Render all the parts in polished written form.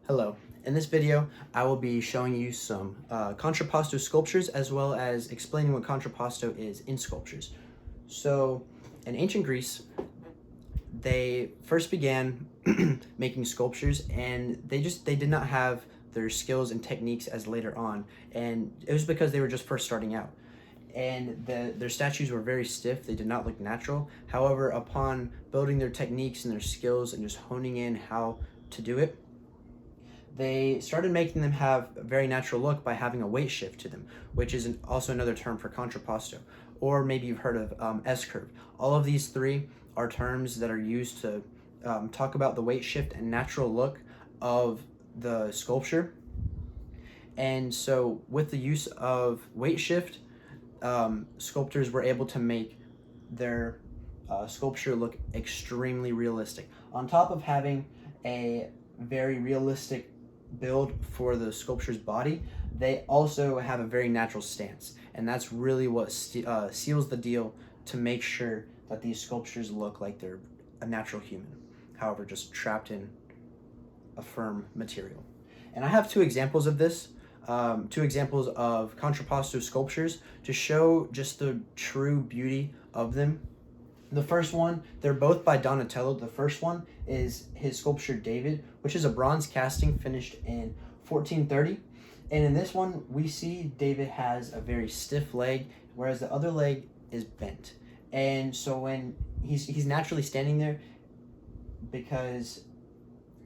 Hello. In this video, I will be showing you some contrapposto sculptures as well as explaining what contrapposto is in sculptures. So, in ancient Greece, they first began making sculptures and they did not have their skills and techniques as later on, and it was because they were just first starting out. And their statues were very stiff, they did not look natural. However, upon building their techniques and their skills and just honing in how to do it, they started making them have a very natural look by having a weight shift to them, which is also another term for contrapposto. Or maybe you've heard of S-curve. All of these three are terms that are used to talk about the weight shift and natural look of the sculpture. And so with the use of weight shift, sculptors were able to make their sculpture look extremely realistic. On top of having a very realistic build for the sculpture's body, they also have a very natural stance, and that's really what seals the deal to make sure that these sculptures look like they're a natural human, however just trapped in a firm material. And I have two examples of this, two examples of contrapposto sculptures to show just the true beauty of them. The first one, they're both by Donatello. The first one is his sculpture David, which is a bronze casting finished in 1430. And in this one, we see David has a very stiff leg, whereas the other leg is bent. And so when he's naturally standing there, because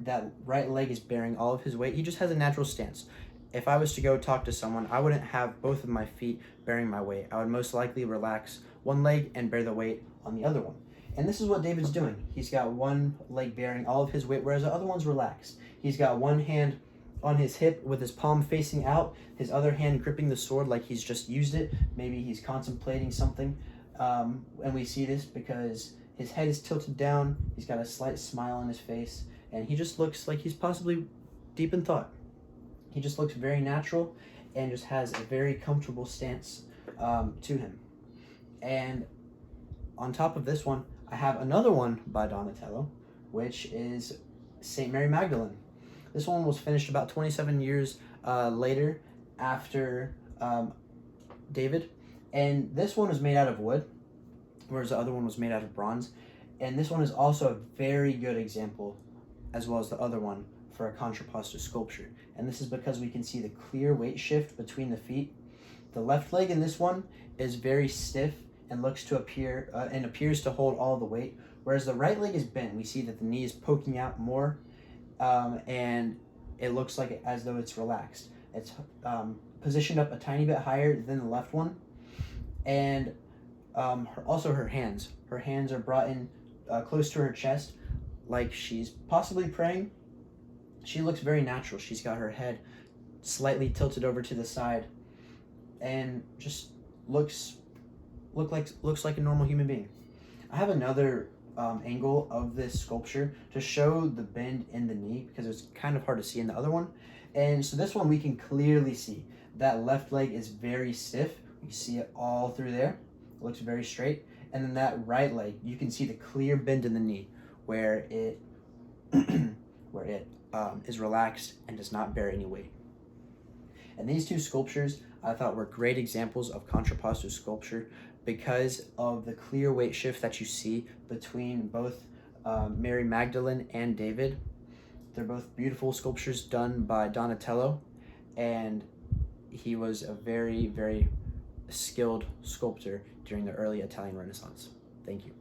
that right leg is bearing all of his weight, he just has a natural stance. If I was to go talk to someone, I wouldn't have both of my feet bearing my weight. I would most likely relax one leg and bear the weight on the other one. And this is what David's doing. He's got one leg bearing all of his weight, whereas the other one's relaxed. He's got one hand on his hip with his palm facing out, his other hand gripping the sword like he's just used it. Maybe he's contemplating something. And we see this because his head is tilted down, he's got a slight smile on his face, and he just looks like he's possibly deep in thought. He just looks very natural and just has a very comfortable stance to him. And on top of this one, I have another one by Donatello, which is Saint Mary Magdalene. This one was finished about 27 years later after David. And this one is made out of wood, whereas the other one was made out of bronze. And this one is also a very good example, as well as the other one, for a contrapposto sculpture. And this is because we can see the clear weight shift between the feet. The left leg in this one is very stiff and looks to appears to hold all the weight, whereas the right leg is bent. We see that the knee is poking out more, and it looks like as though it's relaxed. It's positioned up a tiny bit higher than the left one, and also her hands. Her hands are brought in close to her chest, like she's possibly praying. She looks very natural. She's got her head slightly tilted over to the side, and just looks like a normal human being. I have another angle of this sculpture to show the bend in the knee because it's kind of hard to see in the other one. And so this one we can clearly see that left leg is very stiff. You see it all through there. It looks very straight. And then that right leg, you can see the clear bend in the knee where it is relaxed and does not bear any weight. And these two sculptures I thought were great examples of contrapposto sculpture because of the clear weight shift that you see between both Mary Magdalene and David. They're both beautiful sculptures done by Donatello, and he was a very, very skilled sculptor during the early Italian Renaissance. Thank you.